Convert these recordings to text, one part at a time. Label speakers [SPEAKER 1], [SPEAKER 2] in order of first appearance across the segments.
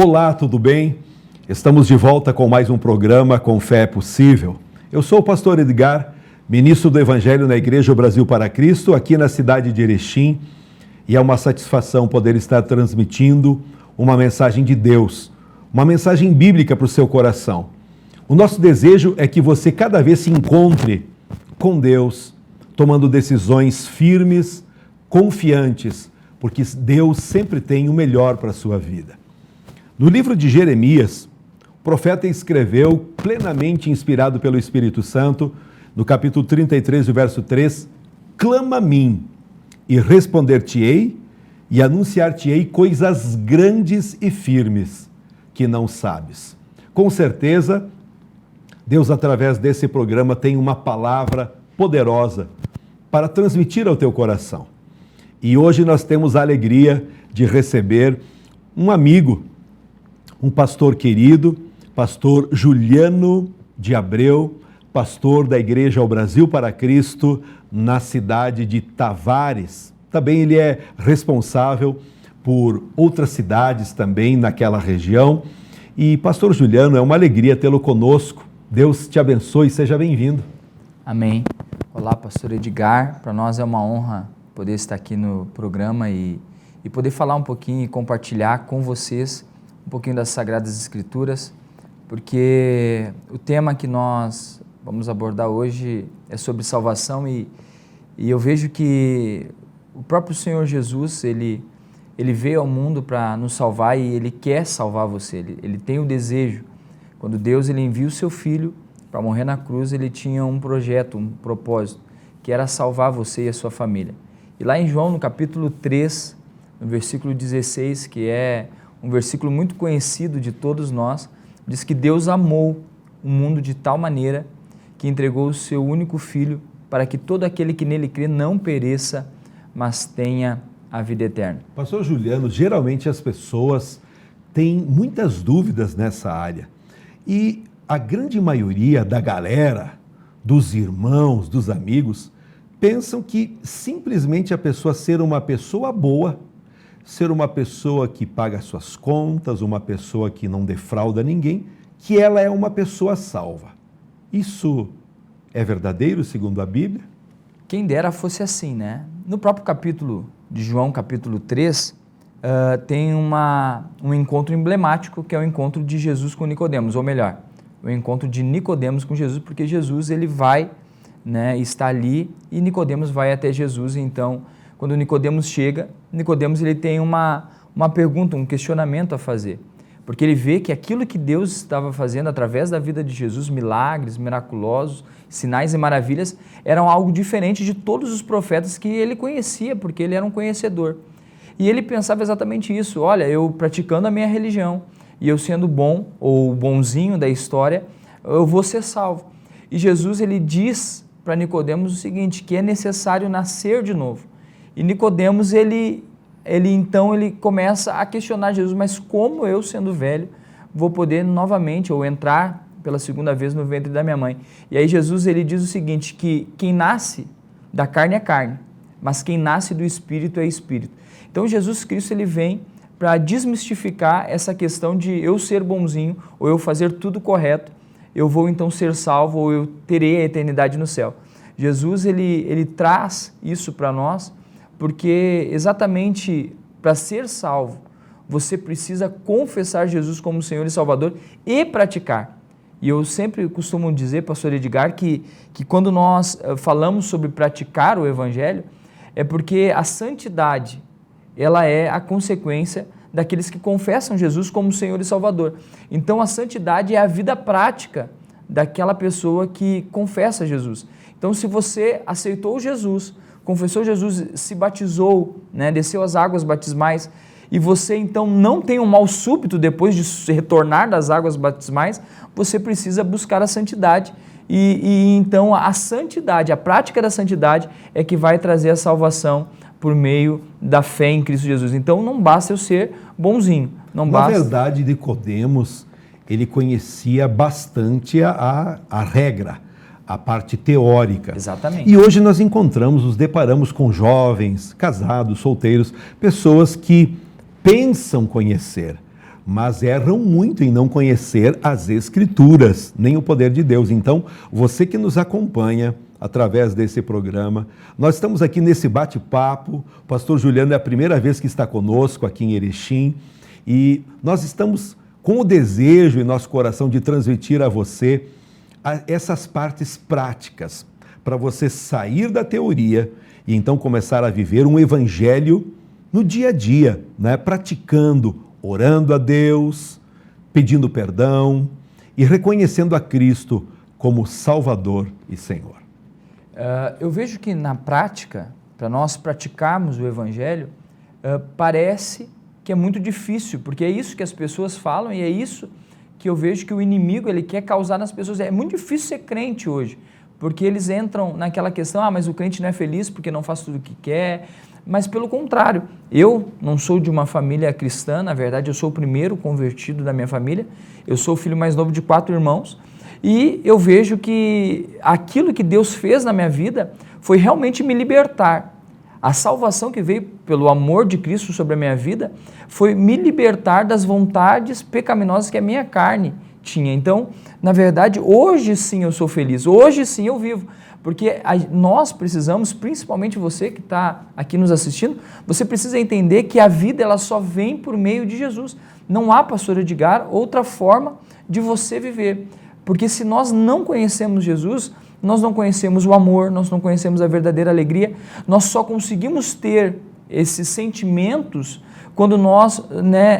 [SPEAKER 1] Olá, tudo bem? Estamos de volta com mais um programa Com Fé é Possível. Eu sou o pastor Edgar, ministro do Evangelho na Igreja Brasil para Cristo, aqui na cidade de Erechim, e é uma satisfação poder estar transmitindo uma mensagem de Deus, uma mensagem bíblica para o seu coração. O nosso desejo é que você cada vez se encontre com Deus, tomando decisões firmes, confiantes, porque Deus sempre tem o melhor para a sua vida. No livro de Jeremias, o profeta escreveu, plenamente inspirado pelo Espírito Santo, no capítulo 33, verso 3, clama a mim, e responder-te-ei, e anunciar-te-ei coisas grandes e firmes, que não sabes. Com certeza, Deus, através desse programa, tem uma palavra poderosa para transmitir ao teu coração. E hoje nós temos a alegria de receber um amigo, um pastor querido, pastor Juliano de Abreu, pastor da Igreja ao Brasil para Cristo, na cidade de Tavares. Também ele é responsável por outras cidades também naquela região. E pastor Juliano, é uma alegria tê-lo conosco. Deus te abençoe, seja bem-vindo.
[SPEAKER 2] Amém. Olá, pastor Edgar. Para nós é uma honra poder estar aqui no programa e poder falar um pouquinho e compartilhar com vocês um pouquinho das Sagradas Escrituras, porque o tema que nós vamos abordar hoje é sobre salvação e eu vejo que o próprio Senhor Jesus, ele veio ao mundo para nos salvar e Ele quer salvar você, ele tem o desejo. Quando Deus ele envia o seu Filho para morrer na cruz, Ele tinha um projeto, um propósito, que era salvar você e a sua família. E lá em João, no capítulo 3, no versículo 16, que é um versículo muito conhecido de todos nós, diz que Deus amou o mundo de tal maneira que entregou o seu único Filho para que todo aquele que nele crê não pereça, mas tenha a vida eterna.
[SPEAKER 1] Pastor Juliano, geralmente as pessoas têm muitas dúvidas nessa área e a grande maioria da galera, dos irmãos, dos amigos, pensam que simplesmente a pessoa ser uma pessoa boa, ser uma pessoa que paga suas contas, uma pessoa que não defrauda ninguém, que ela é uma pessoa salva. Isso é verdadeiro segundo a Bíblia?
[SPEAKER 2] Quem dera fosse assim, né? No próprio capítulo de João, capítulo 3, tem um encontro emblemático, que é o encontro de Jesus com Nicodemos, ou melhor, o encontro de Nicodemos com Jesus, porque Jesus ele vai, né, está ali e Nicodemos vai até Jesus. Então, quando Nicodemos chega, Nicodemos ele tem uma pergunta, um questionamento a fazer, porque ele vê que aquilo que Deus estava fazendo através da vida de Jesus, milagres miraculosos, sinais e maravilhas, eram algo diferente de todos os profetas que ele conhecia, porque ele era um conhecedor. E ele pensava exatamente isso: olha, eu praticando a minha religião e eu sendo bom ou bonzinho da história, eu vou ser salvo. E Jesus ele diz para Nicodemos o seguinte, que é necessário nascer de novo. E Nicodemos, ele começa a questionar Jesus, mas como eu, sendo velho, vou poder novamente, ou entrar pela segunda vez no ventre da minha mãe? E aí Jesus, ele diz o seguinte, que quem nasce da carne é carne, mas quem nasce do Espírito é Espírito. Então Jesus Cristo, ele vem para desmistificar essa questão de eu ser bonzinho, ou eu fazer tudo correto, eu vou então ser salvo, ou eu terei a eternidade no céu. Jesus, ele traz isso para nós, porque exatamente para ser salvo, você precisa confessar Jesus como Senhor e Salvador e praticar. E eu sempre costumo dizer, pastor Edgar, que quando nós falamos sobre praticar o Evangelho, é porque a santidade, ela é a consequência daqueles que confessam Jesus como Senhor e Salvador. Então a santidade é a vida prática daquela pessoa que confessa Jesus. Então se você aceitou Jesus, confessou Jesus, se batizou, né, desceu as águas batismais, e você então não tem um mal súbito depois de retornar das águas batismais, você precisa buscar a santidade. E então a santidade, a prática da santidade é que vai trazer a salvação por meio da fé em Cristo Jesus. Então não basta eu ser bonzinho.
[SPEAKER 1] Na verdade, Nicodemos, ele conhecia bastante a regra, a parte teórica.
[SPEAKER 2] Exatamente.
[SPEAKER 1] E hoje nós nos deparamos com jovens, casados, solteiros, pessoas que pensam conhecer, mas erram muito em não conhecer as Escrituras, nem o poder de Deus. Então, você que nos acompanha através desse programa, nós estamos aqui nesse bate-papo. O pastor Juliano é a primeira vez que está conosco aqui em Erechim e nós estamos com o desejo em nosso coração de transmitir a você essas partes práticas para você sair da teoria e então começar a viver um evangelho no dia a dia, né? Praticando, orando a Deus, pedindo perdão e reconhecendo a Cristo como Salvador e Senhor.
[SPEAKER 2] Eu vejo que na prática, para nós praticarmos o Evangelho, parece que é muito difícil, porque é isso que as pessoas falam e é isso que eu vejo que o inimigo ele quer causar nas pessoas. É muito difícil ser crente hoje, porque eles entram naquela questão, mas o crente não é feliz porque não faz tudo o que quer. Mas pelo contrário, eu não sou de uma família cristã, na verdade eu sou o primeiro convertido da minha família, eu sou o filho mais novo de 4 irmãos, e eu vejo que aquilo que Deus fez na minha vida foi realmente me libertar. A salvação que veio pelo amor de Cristo sobre a minha vida foi me libertar das vontades pecaminosas que a minha carne tinha. Então, na verdade, hoje sim eu sou feliz, hoje sim eu vivo, porque nós precisamos, principalmente você que está aqui nos assistindo, você precisa entender que a vida ela só vem por meio de Jesus. Não há, pastor Edgar, outra forma de você viver. Porque se nós não conhecemos Jesus, nós não conhecemos o amor, nós não conhecemos a verdadeira alegria, nós só conseguimos ter esses sentimentos quando nós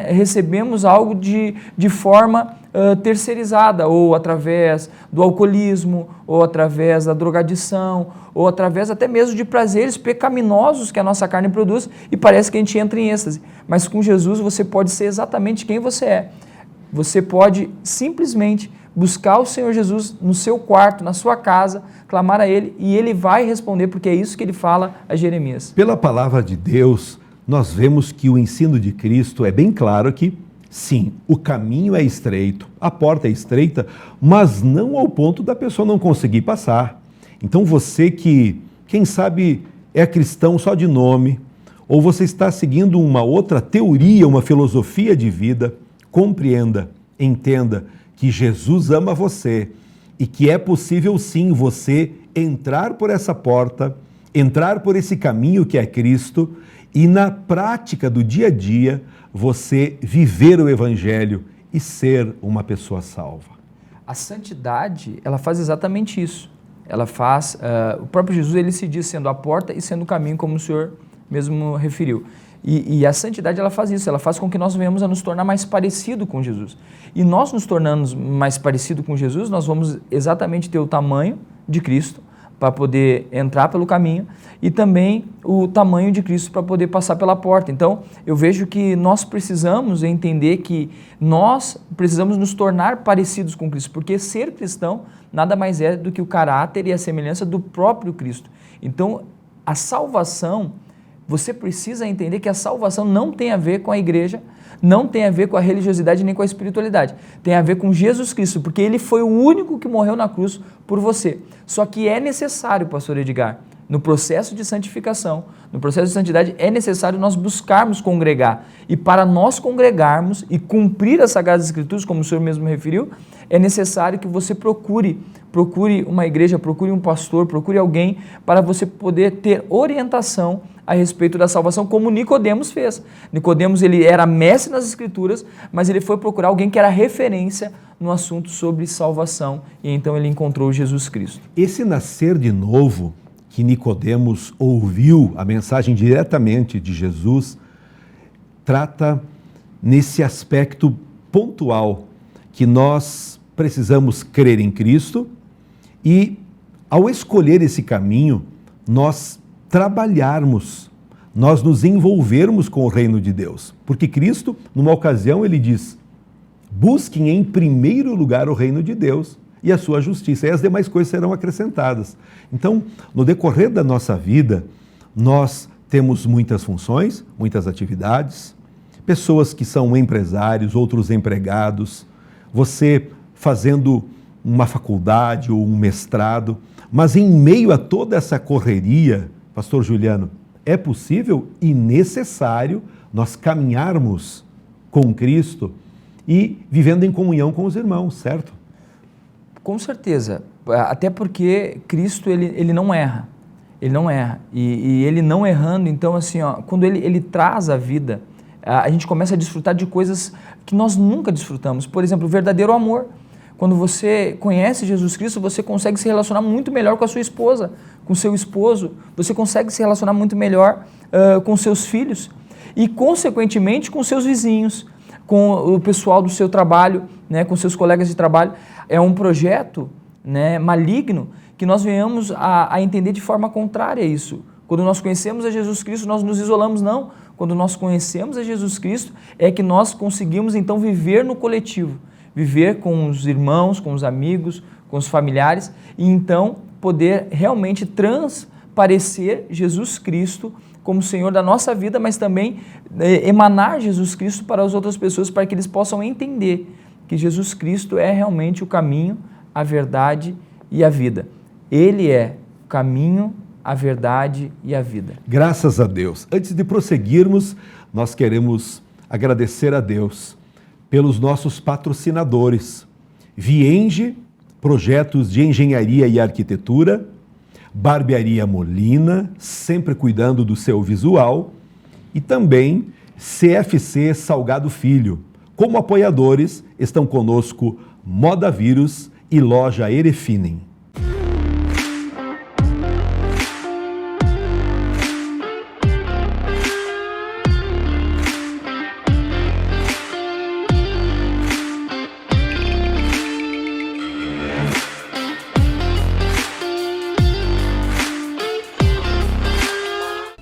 [SPEAKER 2] recebemos algo de forma terceirizada, ou através do alcoolismo, ou através da drogadição, ou através até mesmo de prazeres pecaminosos que a nossa carne produz e parece que a gente entra em êxtase. Mas com Jesus você pode ser exatamente quem você é. Você pode simplesmente buscar o Senhor Jesus no seu quarto, na sua casa, clamar a Ele e Ele vai responder, porque é isso que Ele fala a Jeremias.
[SPEAKER 1] Pela palavra de Deus, nós vemos que o ensino de Cristo é bem claro que, sim, o caminho é estreito, a porta é estreita, mas não ao ponto da pessoa não conseguir passar. Então você que, quem sabe, é cristão só de nome, ou você está seguindo uma outra teoria, uma filosofia de vida, compreenda, entenda que Jesus ama você e que é possível sim você entrar por essa porta, entrar por esse caminho que é Cristo e na prática do dia a dia você viver o Evangelho e ser uma pessoa salva.
[SPEAKER 2] A santidade, ela faz exatamente isso. Ela faz, o próprio Jesus ele se diz sendo a porta e sendo o caminho, como o Senhor mesmo referiu. E a santidade ela faz isso, ela faz com que nós venhamos a nos tornar mais parecido com Jesus. E nós nos tornando mais parecido com Jesus, nós vamos exatamente ter o tamanho de Cristo para poder entrar pelo caminho e também o tamanho de Cristo para poder passar pela porta. Então, eu vejo que nós precisamos entender que nós precisamos nos tornar parecidos com Cristo, porque ser cristão nada mais é do que o caráter e a semelhança do próprio Cristo. Então, a salvação, você precisa entender que a salvação não tem a ver com a igreja, não tem a ver com a religiosidade nem com a espiritualidade. Tem a ver com Jesus Cristo, porque Ele foi o único que morreu na cruz por você. Só que é necessário, pastor Edgar, no processo de santificação, no processo de santidade, é necessário nós buscarmos congregar. E para nós congregarmos e cumprir as Sagradas Escrituras, como o senhor mesmo referiu, é necessário que você procure uma igreja, procure um pastor, procure alguém para você poder ter orientação a respeito da salvação, como Nicodemos fez. Nicodemos ele era mestre nas Escrituras, mas ele foi procurar alguém que era referência no assunto sobre salvação, e então ele encontrou Jesus Cristo.
[SPEAKER 1] Esse nascer de novo que Nicodemos ouviu a mensagem diretamente de Jesus, trata nesse aspecto pontual que nós precisamos crer em Cristo e, ao escolher esse caminho, nós trabalharmos, nós nos envolvermos com o reino de Deus. Porque Cristo, numa ocasião, ele diz: busquem em primeiro lugar o reino de Deus e a sua justiça, e as demais coisas serão acrescentadas. Então, no decorrer da nossa vida, nós temos muitas funções, muitas atividades, pessoas que são empresários, outros empregados, você fazendo uma faculdade ou um mestrado, mas em meio a toda essa correria, pastor Juliano, é possível e necessário nós caminharmos com Cristo e vivendo em comunhão com os irmãos, certo?
[SPEAKER 2] Com certeza, até porque Cristo ele não erra, ele não erra, e ele não errando, então assim, ó, quando ele traz a vida, a gente começa a desfrutar de coisas que nós nunca desfrutamos, por exemplo, o verdadeiro amor. Quando você conhece Jesus Cristo, você consegue se relacionar muito melhor com a sua esposa, com o seu esposo, você consegue se relacionar muito melhor com seus filhos e, consequentemente, com seus vizinhos, com o pessoal do seu trabalho, né, com seus colegas de trabalho. É um projeto, né, maligno que nós venhamos a entender de forma contrária a isso. Quando nós conhecemos a Jesus Cristo, nós nos isolamos, não. Quando nós conhecemos a Jesus Cristo, é que nós conseguimos, então, viver no coletivo. Viver com os irmãos, com os amigos, com os familiares e então poder realmente transparecer Jesus Cristo como Senhor da nossa vida, mas também emanar Jesus Cristo para as outras pessoas, para que eles possam entender que Jesus Cristo é realmente o caminho, a verdade e a vida. Ele é o caminho, a verdade e a vida.
[SPEAKER 1] Graças a Deus. Antes de prosseguirmos, nós queremos agradecer a Deus pelos nossos patrocinadores, Vienge, projetos de engenharia e arquitetura, Barbearia Molina, sempre cuidando do seu visual, e também CFC Salgado Filho. Como apoiadores, estão conosco Moda Vírus e Loja Erefinem.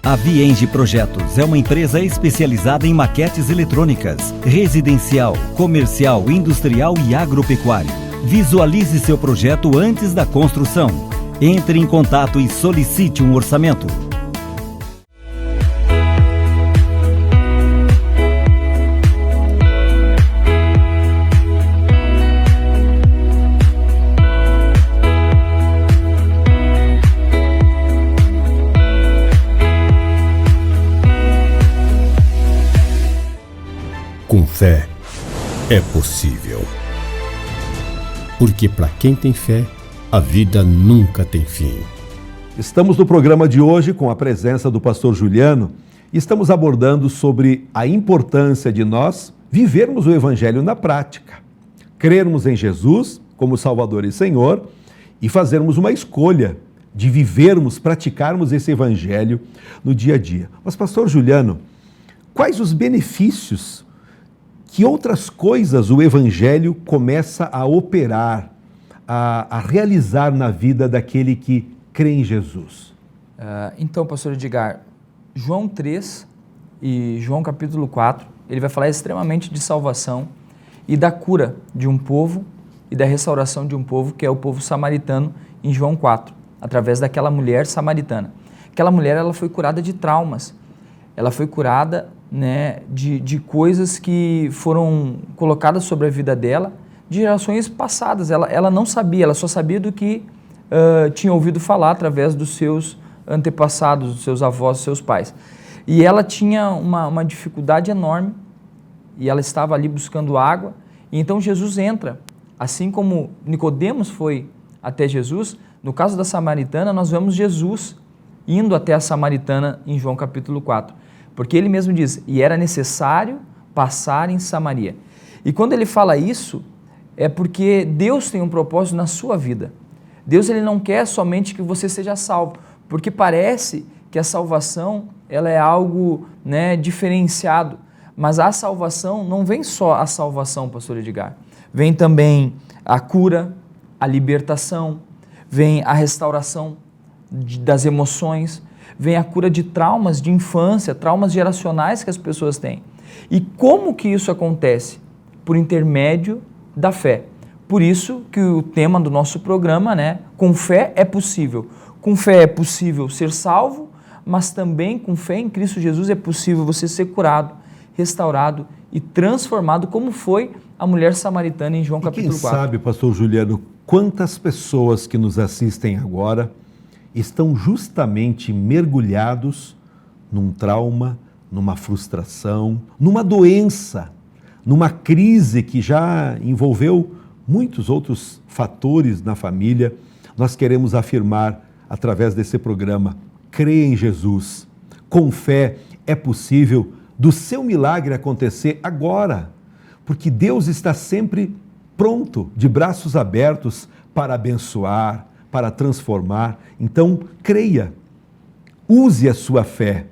[SPEAKER 3] A Vienge Projetos é uma empresa especializada em maquetes eletrônicas, residencial, comercial, industrial e agropecuário. Visualize seu projeto antes da construção. Entre em contato e solicite um orçamento.
[SPEAKER 4] Com fé, é possível. Porque para quem tem fé, a vida nunca tem fim.
[SPEAKER 1] Estamos no programa de hoje com a presença do pastor Juliano e estamos abordando sobre a importância de nós vivermos o Evangelho na prática, crermos em Jesus como Salvador e Senhor e fazermos uma escolha de vivermos, praticarmos esse Evangelho no dia a dia. Mas, pastor Juliano, quais os benefícios, que outras coisas o Evangelho começa a operar, a realizar na vida daquele que crê em Jesus?
[SPEAKER 2] Então, pastor Edgar, João 3 e João capítulo 4, ele vai falar extremamente de salvação e da cura de um povo e da restauração de um povo, que é o povo samaritano, em João 4, através daquela mulher samaritana. Aquela mulher, ela foi curada de traumas, ela foi curada, né, de coisas que foram colocadas sobre a vida dela de gerações passadas. Ela não sabia, ela só sabia do que tinha ouvido falar através dos seus antepassados, dos seus avós, dos seus pais. E ela tinha uma dificuldade enorme e ela estava ali buscando água. E então Jesus entra, assim como Nicodemos foi até Jesus. No caso da samaritana, nós vemos Jesus indo até a samaritana em João capítulo 4. Porque ele mesmo diz, e era necessário passar em Samaria. E quando ele fala isso, é porque Deus tem um propósito na sua vida. Deus, ele não quer somente que você seja salvo, porque parece que a salvação, ela é algo, né, diferenciado. Mas a salvação, não vem só a salvação, pastor Edgar. Vem também a cura, a libertação, vem a restauração das emoções, vem a cura de traumas de infância, traumas geracionais que as pessoas têm. E como que isso acontece? Por intermédio da fé. Por isso que o tema do nosso programa, né? Com fé é possível. Com fé é possível ser salvo, mas também com fé em Cristo Jesus é possível você ser curado, restaurado e transformado, como foi a mulher samaritana em João capítulo 4.
[SPEAKER 1] Quem sabe, pastor Juliano, quantas pessoas que nos assistem agora estão justamente mergulhados num trauma, numa frustração, numa doença, numa crise que já envolveu muitos outros fatores na família, nós queremos afirmar através desse programa: creia em Jesus. Com fé é possível do seu milagre acontecer agora, porque Deus está sempre pronto, de braços abertos para abençoar, para transformar. Então, creia, use a sua fé.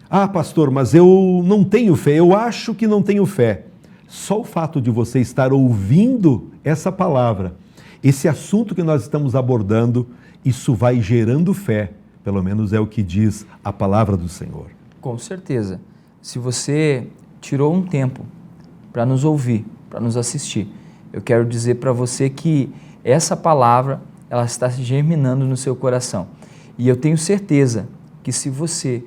[SPEAKER 1] Ah, pastor, mas eu não tenho fé, eu acho que não tenho fé. Só o fato de você estar ouvindo essa palavra, esse assunto que nós estamos abordando, isso vai gerando fé, pelo menos é o que diz a palavra do Senhor.
[SPEAKER 2] Com certeza. Se você tirou um tempo para nos ouvir, para nos assistir, eu quero dizer para você que essa palavra, ela está germinando no seu coração. E eu tenho certeza que se você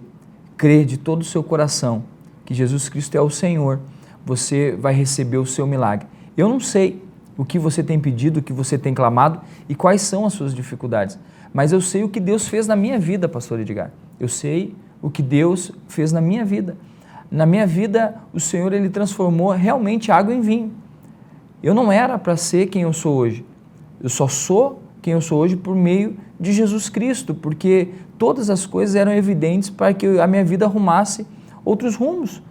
[SPEAKER 2] crer de todo o seu coração que Jesus Cristo é o Senhor, você vai receber o seu milagre. Eu não sei o que você tem pedido, o que você tem clamado e quais são as suas dificuldades, mas eu sei o que Deus fez na minha vida, pastor Edgar. Eu sei o que Deus fez na minha vida. Na minha vida, o Senhor, Ele transformou realmente água em vinho. Eu não era para ser quem eu sou hoje. Eu só sou quem eu sou hoje por meio de Jesus Cristo, porque todas as coisas eram evidentes para que a minha vida arrumasse outros rumos.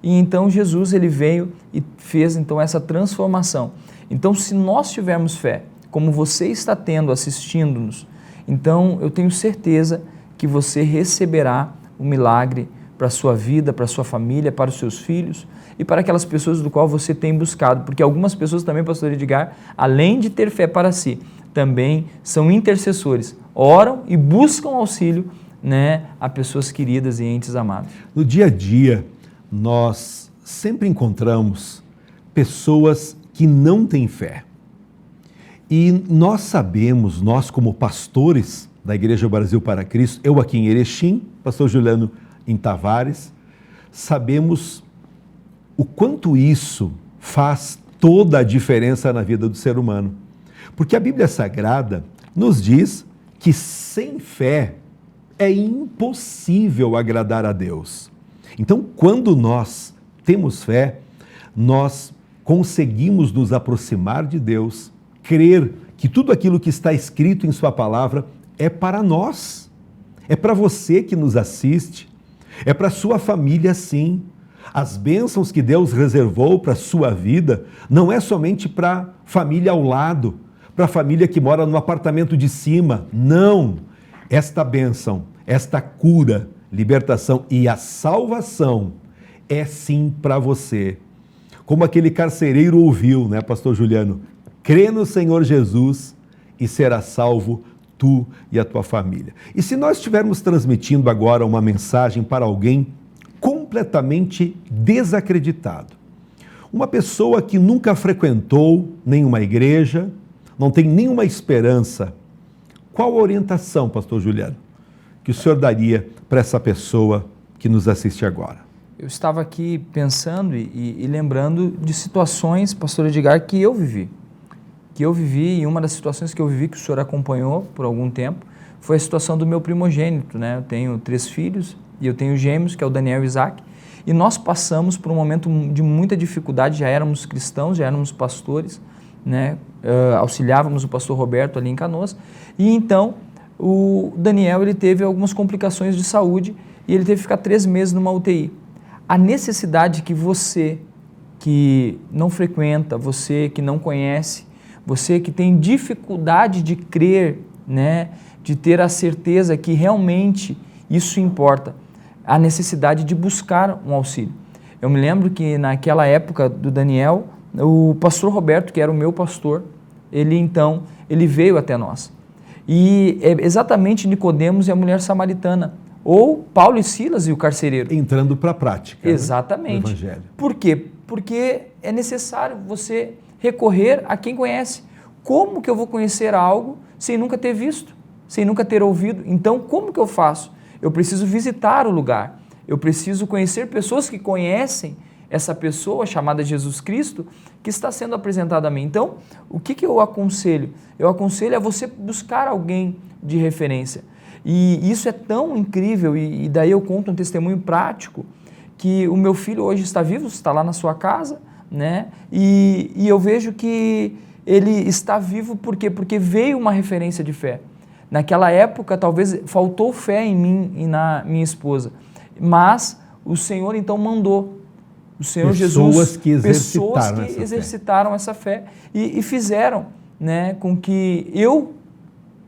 [SPEAKER 2] E então Jesus, Ele veio e fez então essa transformação. Então, se nós tivermos fé, como você está tendo assistindo-nos, então eu tenho certeza que você receberá o milagre para a sua vida, para a sua família, para os seus filhos e para aquelas pessoas do qual você tem buscado. Porque algumas pessoas também, pastor Edgar, além de ter fé para si, também são intercessores, oram e buscam auxílio, a pessoas queridas e entes amados.
[SPEAKER 1] No dia a dia, nós sempre encontramos pessoas que não têm fé. E nós sabemos, nós como pastores da Igreja Brasil para Cristo, eu aqui em Erechim, pastor Juliano em Tavares, sabemos o quanto isso faz toda a diferença na vida do ser humano. Porque a Bíblia Sagrada nos diz que sem fé é impossível agradar a Deus. Então, quando nós temos fé, nós conseguimos nos aproximar de Deus, crer que tudo aquilo que está escrito em sua palavra é para nós, é para você que nos assiste, é para a sua família sim. As bênçãos que Deus reservou para a sua vida não é somente para a família ao lado, para a família que mora no apartamento de cima. Não! Esta bênção, esta cura, libertação e a salvação é sim para você. Como aquele carcereiro ouviu, pastor Juliano? Crê no Senhor Jesus e será salvo tu e a tua família. E se nós estivermos transmitindo agora uma mensagem para alguém completamente desacreditado, uma pessoa que nunca frequentou nenhuma igreja, não tem nenhuma esperança, qual a orientação, pastor Juliano, que o senhor daria para essa pessoa que nos assiste agora?
[SPEAKER 2] Eu estava aqui pensando e lembrando de situações, pastor Edgar, que eu vivi. E uma das situações que eu vivi, que o senhor acompanhou por algum tempo, foi a situação do meu primogênito, Eu tenho 3 filhos e eu tenho gêmeos, que é o Daniel e o Isaac, e nós passamos por um momento de muita dificuldade, já éramos cristãos, já éramos pastores, auxiliávamos o pastor Roberto ali em Canoas, e então o Daniel ele teve algumas complicações de saúde e ele teve que ficar 3 meses numa UTI. A necessidade que você que não frequenta, você que não conhece, você que tem dificuldade de crer, de ter a certeza que realmente isso importa, a necessidade de buscar um auxílio. Eu me lembro que naquela época do Daniel, o pastor Roberto, que era o meu pastor, ele veio até nós. E é exatamente Nicodemos e a mulher samaritana, ou Paulo e Silas e o carcereiro.
[SPEAKER 1] Entrando para a prática.
[SPEAKER 2] Exatamente.
[SPEAKER 1] Do Evangelho.
[SPEAKER 2] Por quê? Porque é necessário você recorrer a quem conhece. Como que eu vou conhecer algo sem nunca ter visto, sem nunca ter ouvido? Então, como que eu faço? Eu preciso visitar o lugar. Eu preciso conhecer pessoas que conhecem essa pessoa chamada Jesus Cristo que está sendo apresentada a mim. Então, o que eu aconselho? Eu aconselho a você buscar alguém de referência. E isso é tão incrível, e daí eu conto um testemunho prático, que o meu filho hoje está vivo, está lá na sua casa, né? E eu vejo que ele está vivo por quê? Porque veio uma referência de fé. Naquela época, talvez faltou fé em mim e na minha esposa, mas o Senhor então mandou. O Senhor Jesus, pessoas que exercitaram essa fé e fizeram, né, com que eu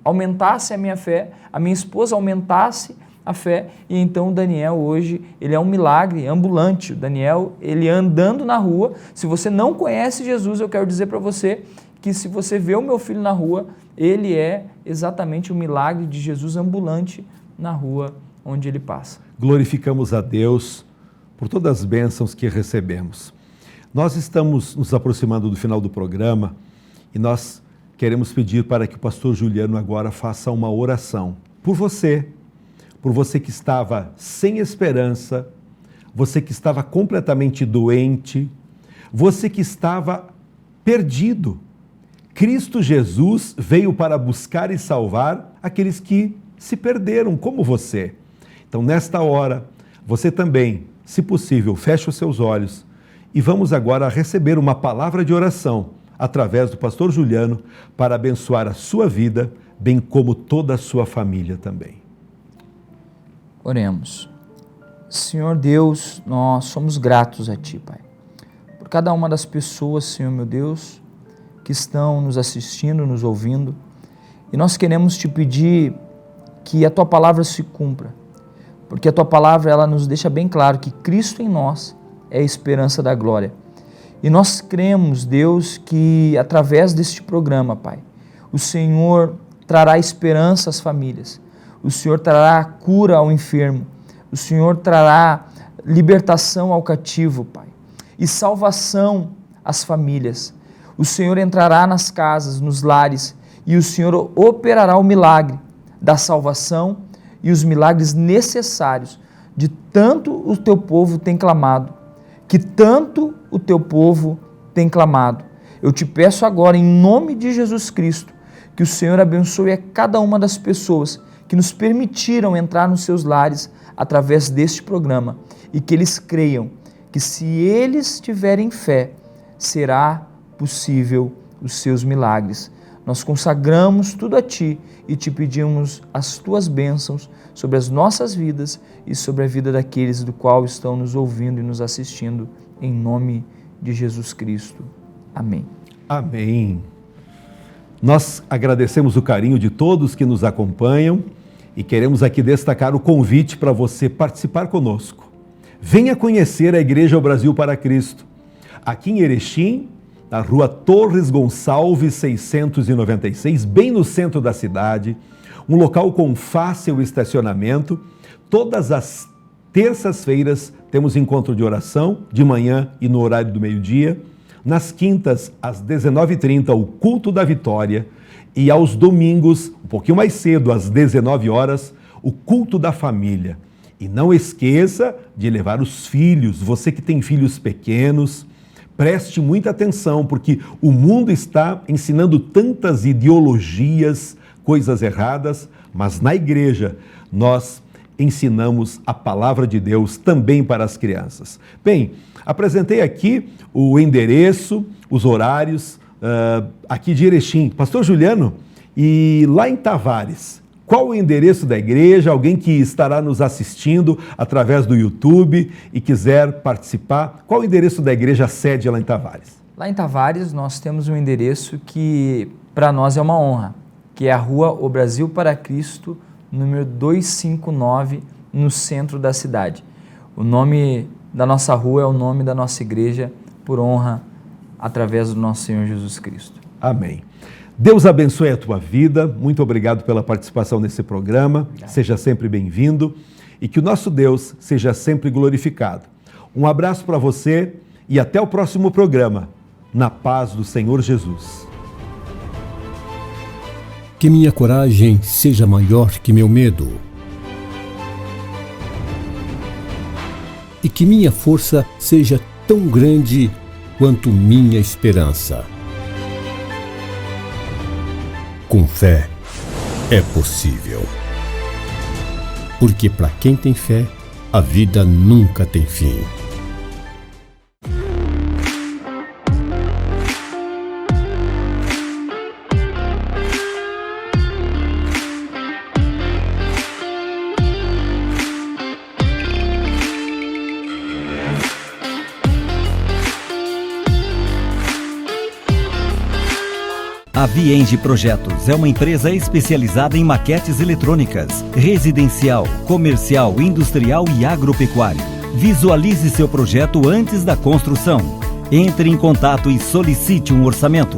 [SPEAKER 2] aumentasse a minha fé, a minha esposa aumentasse a fé, e então o Daniel hoje, ele é um milagre ambulante. O Daniel, ele andando na rua. Se você não conhece Jesus, eu quero dizer para você que se você vê o meu filho na rua, ele é exatamente o milagre de Jesus ambulante na rua onde ele passa.
[SPEAKER 1] Glorificamos a Deus por todas as bênçãos que recebemos. Nós estamos nos aproximando do final do programa e nós queremos pedir para que o pastor Juliano agora faça uma oração por você que estava sem esperança, você que estava completamente doente, você que estava perdido. Cristo Jesus veio para buscar e salvar aqueles que se perderam, como você. Então, nesta hora, você também, se possível, feche os seus olhos e vamos agora receber uma palavra de oração através do pastor Juliano para abençoar a sua vida, bem como toda a sua família também.
[SPEAKER 2] Oremos. Senhor Deus, nós somos gratos a Ti, Pai, por cada uma das pessoas, Senhor meu Deus, que estão nos assistindo, nos ouvindo, e nós queremos Te pedir que a Tua palavra se cumpra, porque a Tua palavra, ela nos deixa bem claro que Cristo em nós é a esperança da glória. E nós cremos, Deus, que através deste programa, Pai, o Senhor trará esperança às famílias, o Senhor trará cura ao enfermo, o Senhor trará libertação ao cativo, Pai, e salvação às famílias. O Senhor entrará nas casas, nos lares, e o Senhor operará o milagre da salvação e os milagres necessários de tanto o teu povo tem clamado, que tanto o teu povo tem clamado. Eu te peço agora, em nome de Jesus Cristo, que o Senhor abençoe a cada uma das pessoas que nos permitiram entrar nos seus lares através deste programa e que eles creiam que se eles tiverem fé, será possível os seus milagres. Nós consagramos tudo a Ti e Te pedimos as Tuas bênçãos sobre as nossas vidas e sobre a vida daqueles do qual estão nos ouvindo e nos assistindo, em nome de Jesus Cristo. Amém.
[SPEAKER 1] Amém. Nós agradecemos o carinho de todos que nos acompanham e queremos aqui destacar o convite para você participar conosco. Venha conhecer a Igreja Brasil para Cristo, aqui em Erechim, na rua Torres Gonçalves 696, bem no centro da cidade, um local com fácil estacionamento. Todas as terças-feiras temos encontro de oração, de manhã e no horário do meio-dia. Nas quintas, às 19h30, o culto da vitória. E aos domingos, um pouquinho mais cedo, às 19 horas, o culto da família. E não esqueça de levar os filhos, você que tem filhos pequenos. Preste muita atenção, porque o mundo está ensinando tantas ideologias, coisas erradas, mas na igreja nós ensinamos a palavra de Deus também para as crianças. Bem, apresentei aqui o endereço, os horários aqui de Erechim. Pastor Juliano, e lá em Tavares, qual o endereço da igreja? Alguém que estará nos assistindo através do YouTube e quiser participar, qual o endereço da igreja sede lá em Tavares?
[SPEAKER 2] Lá em Tavares nós temos um endereço que para nós é uma honra, que é a Rua O Brasil para Cristo, número 259, no centro da cidade. O nome da nossa rua é o nome da nossa igreja, por honra, através do nosso Senhor Jesus Cristo.
[SPEAKER 1] Amém. Deus abençoe a tua vida, muito obrigado pela participação nesse programa, obrigado. Seja sempre bem-vindo e que o nosso Deus seja sempre glorificado. Um abraço para você e até o próximo programa, na paz do Senhor Jesus.
[SPEAKER 4] Que minha coragem seja maior que meu medo e que minha força seja tão grande quanto minha esperança. Com fé é possível. Porque para quem tem fé, a vida nunca tem fim.
[SPEAKER 3] A Vienge Projetos é uma empresa especializada em maquetes eletrônicas, residencial, comercial, industrial e agropecuário. Visualize seu projeto antes da construção. Entre em contato e solicite um orçamento.